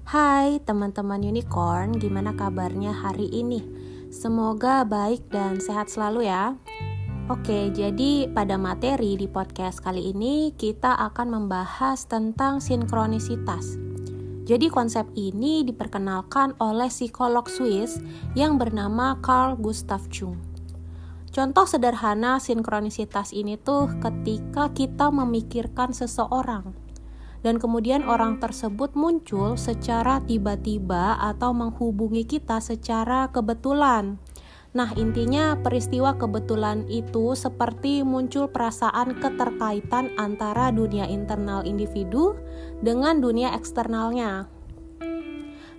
Hai teman-teman unicorn, gimana kabarnya hari ini? Semoga baik dan sehat selalu ya. Oke, jadi pada materi di podcast kali ini kita akan membahas tentang sinkronisitas. Jadi konsep ini diperkenalkan oleh psikolog Swiss yang bernama Carl Gustav Jung. Contoh sederhana sinkronisitas ini tuh ketika kita memikirkan seseorang dan kemudian orang tersebut muncul secara tiba-tiba atau menghubungi kita secara kebetulan. Nah, intinya peristiwa kebetulan itu seperti muncul perasaan keterkaitan antara dunia internal individu dengan dunia eksternalnya.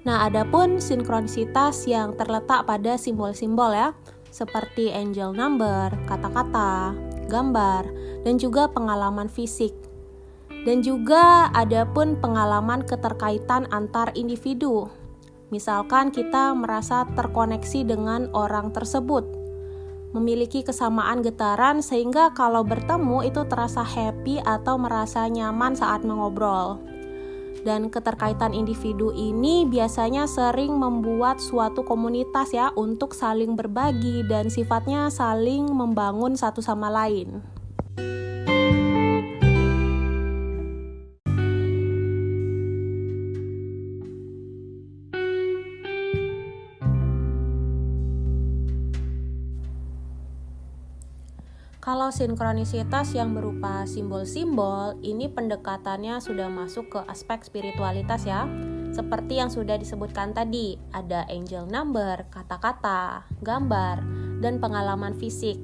Nah, adapun sinkronisitas yang terletak pada simbol-simbol ya, seperti angel number, kata-kata, gambar, dan juga pengalaman fisik. Dan juga ada pun pengalaman keterkaitan antar individu. Misalkan kita merasa terkoneksi dengan orang tersebut, memiliki kesamaan getaran sehingga kalau bertemu itu terasa happy atau merasa nyaman saat mengobrol. Dan keterkaitan individu ini biasanya sering membuat suatu komunitas ya untuk saling berbagi dan sifatnya saling membangun satu sama lain. Kalau sinkronisitas yang berupa simbol-simbol, ini pendekatannya sudah masuk ke aspek spiritualitas ya. Seperti yang sudah disebutkan tadi, ada angel number, kata-kata, gambar, dan pengalaman fisik.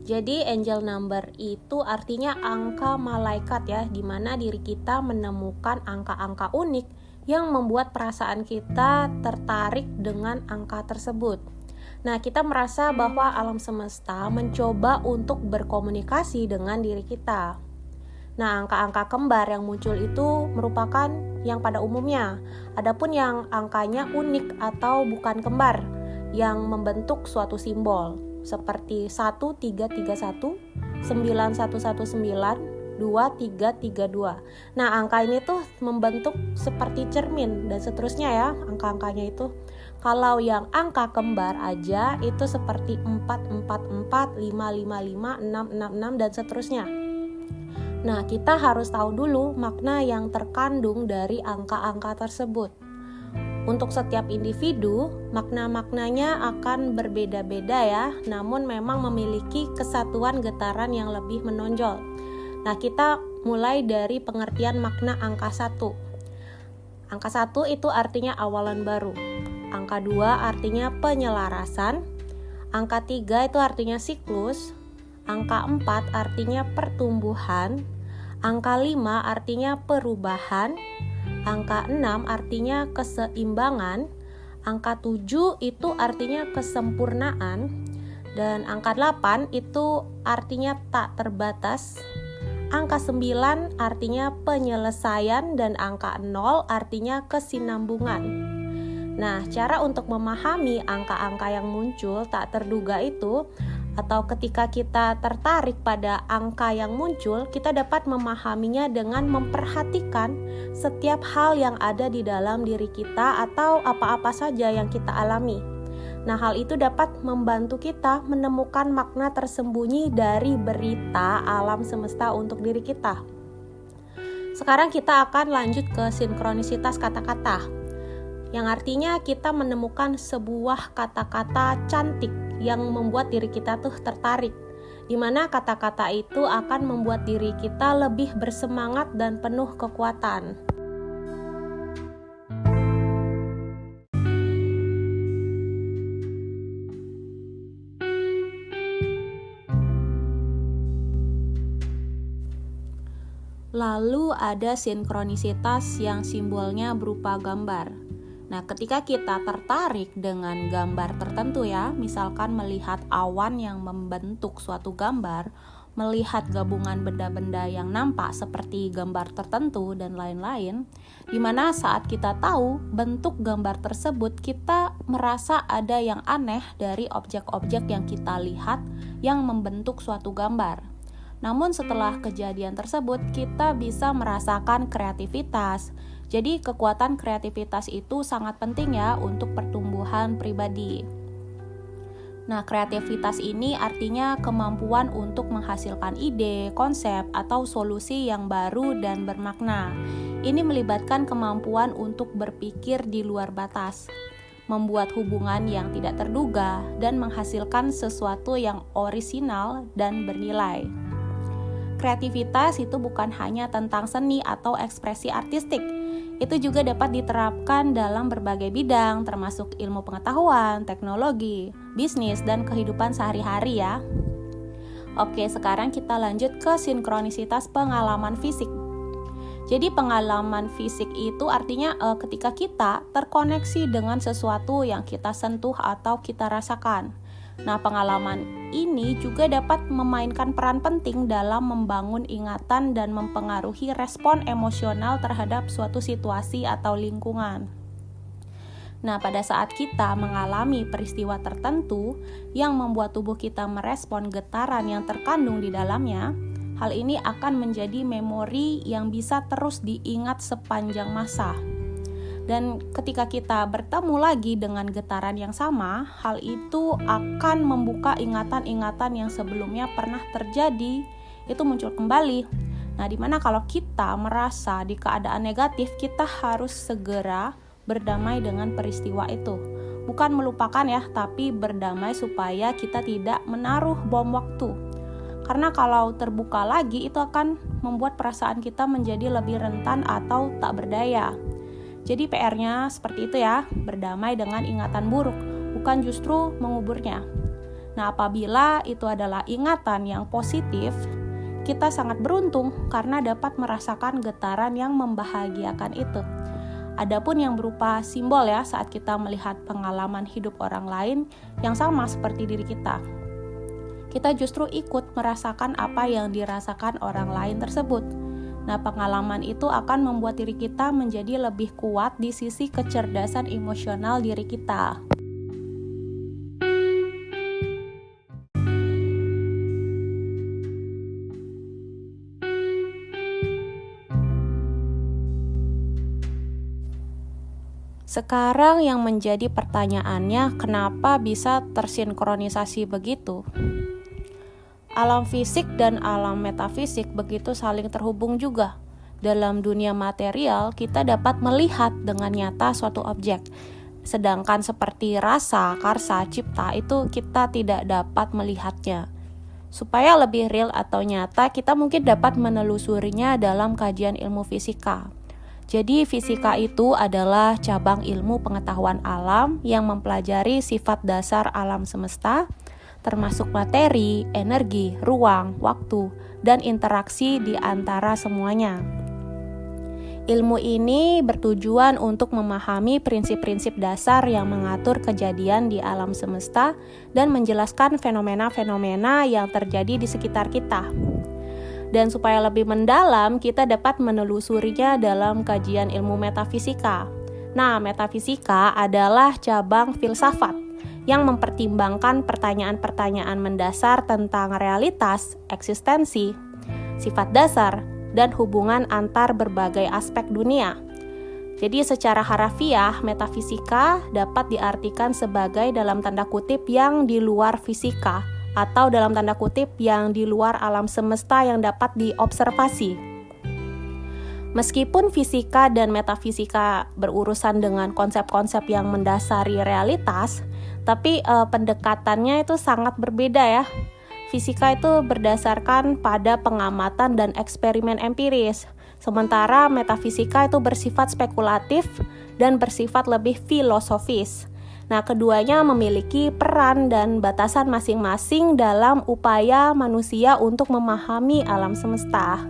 Jadi angel number itu artinya angka malaikat ya, di mana diri kita menemukan angka-angka unik yang membuat perasaan kita tertarik dengan angka tersebut. Nah, kita merasa bahwa alam semesta mencoba untuk berkomunikasi dengan diri kita. Nah, angka-angka kembar yang muncul itu merupakan yang pada umumnya. Adapun yang angkanya unik atau bukan kembar yang membentuk suatu simbol seperti 1331, 9119, 2332. Nah, angka ini tuh membentuk seperti cermin dan seterusnya ya, angka-angkanya itu. Kalau yang angka kembar aja itu seperti 444, 555, 666 dan seterusnya. Nah, kita harus tahu dulu makna yang terkandung dari angka-angka tersebut. Untuk setiap individu, makna-maknanya akan berbeda-beda ya, namun memang memiliki kesatuan getaran yang lebih menonjol. Nah, kita mulai dari pengertian makna angka 1. Angka 1 itu artinya awalan baru. Angka 2 artinya penyelarasan. Angka 3 itu artinya siklus. Angka 4 artinya pertumbuhan. Angka 5 artinya perubahan. Angka 6 artinya keseimbangan. Angka 7 itu artinya kesempurnaan. Dan angka 8 itu artinya tak terbatas. Angka 9 artinya penyelesaian dan angka 0 artinya kesinambungan. Nah, cara untuk memahami angka-angka yang muncul tak terduga itu, atau ketika kita tertarik pada angka yang muncul, kita dapat memahaminya dengan memperhatikan setiap hal yang ada di dalam diri kita atau apa-apa saja yang kita alami. Nah, hal itu dapat membantu kita menemukan makna tersembunyi dari berita alam semesta untuk diri kita. Sekarang kita akan lanjut ke sinkronisitas kata-kata, yang artinya kita menemukan sebuah kata-kata cantik yang membuat diri kita tuh tertarik, di mana kata-kata itu akan membuat diri kita lebih bersemangat dan penuh kekuatan. Lalu ada sinkronisitas yang simbolnya berupa gambar. Nah, ketika kita tertarik dengan gambar tertentu ya, misalkan melihat awan yang membentuk suatu gambar, melihat gabungan benda-benda yang nampak seperti gambar tertentu dan lain-lain, di mana saat kita tahu bentuk gambar tersebut, kita merasa ada yang aneh dari objek-objek yang kita lihat yang membentuk suatu gambar. Namun setelah kejadian tersebut, kita bisa merasakan kreativitas, Jadi kekuatan kreativitas itu sangat penting ya untuk pertumbuhan pribadi. Nah, kreativitas ini artinya kemampuan untuk menghasilkan ide, konsep, atau solusi yang baru dan bermakna. Ini melibatkan kemampuan untuk berpikir di luar batas, membuat hubungan yang tidak terduga, dan menghasilkan sesuatu yang orisinal dan bernilai. Kreativitas itu bukan hanya tentang seni atau ekspresi artistik. Itu juga dapat diterapkan dalam berbagai bidang, termasuk ilmu pengetahuan, teknologi, bisnis, dan kehidupan sehari-hari ya. Oke, sekarang kita lanjut ke sinkronisitas pengalaman fisik. Jadi pengalaman fisik itu artinya ketika kita terkoneksi dengan sesuatu yang kita sentuh atau kita rasakan. Nah, pengalaman ini juga dapat memainkan peran penting dalam membangun ingatan dan mempengaruhi respon emosional terhadap suatu situasi atau lingkungan. Nah, pada saat kita mengalami peristiwa tertentu yang membuat tubuh kita merespon getaran yang terkandung di dalamnya, hal ini akan menjadi memori yang bisa terus diingat sepanjang masa. Dan ketika kita bertemu lagi dengan getaran yang sama, hal itu akan membuka ingatan-ingatan yang sebelumnya pernah terjadi, itu muncul kembali. Nah, dimana kalau kita merasa di keadaan negatif, kita harus segera berdamai dengan peristiwa itu. Bukan melupakan ya, tapi berdamai supaya kita tidak menaruh bom waktu. Karena kalau terbuka lagi, itu akan membuat perasaan kita menjadi lebih rentan atau tak berdaya. Jadi PR-nya seperti itu ya, berdamai dengan ingatan buruk, bukan justru menguburnya. Nah, apabila itu adalah ingatan yang positif, kita sangat beruntung karena dapat merasakan getaran yang membahagiakan itu. Adapun yang berupa simbol ya, saat kita melihat pengalaman hidup orang lain yang sama seperti diri kita. Kita justru ikut merasakan apa yang dirasakan orang lain tersebut. Nah, pengalaman itu akan membuat diri kita menjadi lebih kuat di sisi kecerdasan emosional diri kita. Sekarang yang menjadi pertanyaannya, kenapa bisa tersinkronisasi begitu? Alam fisik dan alam metafisik begitu saling terhubung juga. Dalam dunia material, kita dapat melihat dengan nyata suatu objek. Sedangkan seperti rasa, karsa, cipta itu kita tidak dapat melihatnya. Supaya lebih real atau nyata, kita mungkin dapat menelusurinya dalam kajian ilmu fisika. Jadi fisika itu adalah cabang ilmu pengetahuan alam yang mempelajari sifat dasar alam semesta, termasuk materi, energi, ruang, waktu, dan interaksi di antara semuanya. Ilmu ini bertujuan untuk memahami prinsip-prinsip dasar yang mengatur kejadian di alam semesta dan menjelaskan fenomena-fenomena yang terjadi di sekitar kita. Dan supaya lebih mendalam, kita dapat menelusurinya dalam kajian ilmu metafisika. Nah, metafisika adalah cabang filsafat yang mempertimbangkan pertanyaan-pertanyaan mendasar tentang realitas, eksistensi, sifat dasar, dan hubungan antar berbagai aspek dunia. Jadi secara harafiah, metafisika dapat diartikan sebagai dalam tanda kutip yang di luar fisika, atau dalam tanda kutip yang di luar alam semesta yang dapat diobservasi. Meskipun fisika dan metafisika berurusan dengan konsep-konsep yang mendasari realitas, tapi pendekatannya itu sangat berbeda ya. Fisika itu berdasarkan pada pengamatan dan eksperimen empiris, sementara metafisika itu bersifat spekulatif dan bersifat lebih filosofis. Nah, keduanya memiliki peran dan batasan masing-masing dalam upaya manusia untuk memahami alam semesta.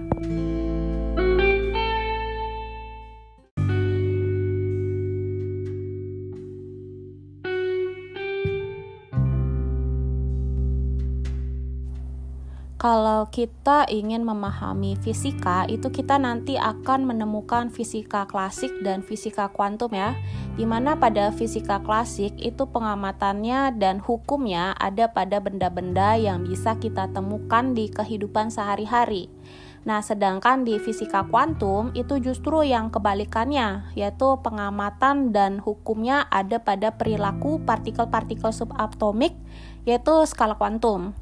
Kalau kita ingin memahami fisika, itu kita nanti akan menemukan fisika klasik dan fisika kuantum ya. Dimana pada fisika klasik itu pengamatannya dan hukumnya ada pada benda-benda yang bisa kita temukan di kehidupan sehari-hari. Nah, sedangkan di fisika kuantum itu justru yang kebalikannya, yaitu pengamatan dan hukumnya ada pada perilaku partikel-partikel subatomik, yaitu skala kuantum.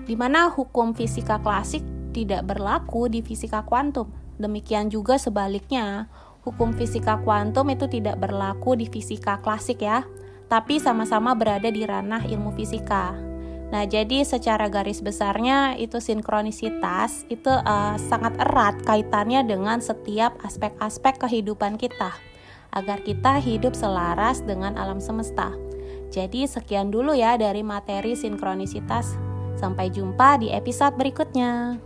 Di mana hukum fisika klasik tidak berlaku di fisika kuantum. Demikian juga sebaliknya, hukum fisika kuantum itu tidak berlaku di fisika klasik ya, tapi sama-sama berada di ranah ilmu fisika. Nah, jadi secara garis besarnya itu sinkronisitas itu sangat erat kaitannya dengan setiap aspek-aspek kehidupan kita, agar kita hidup selaras dengan alam semesta. Jadi sekian dulu ya dari materi sinkronisitas. Sampai jumpa di episode berikutnya.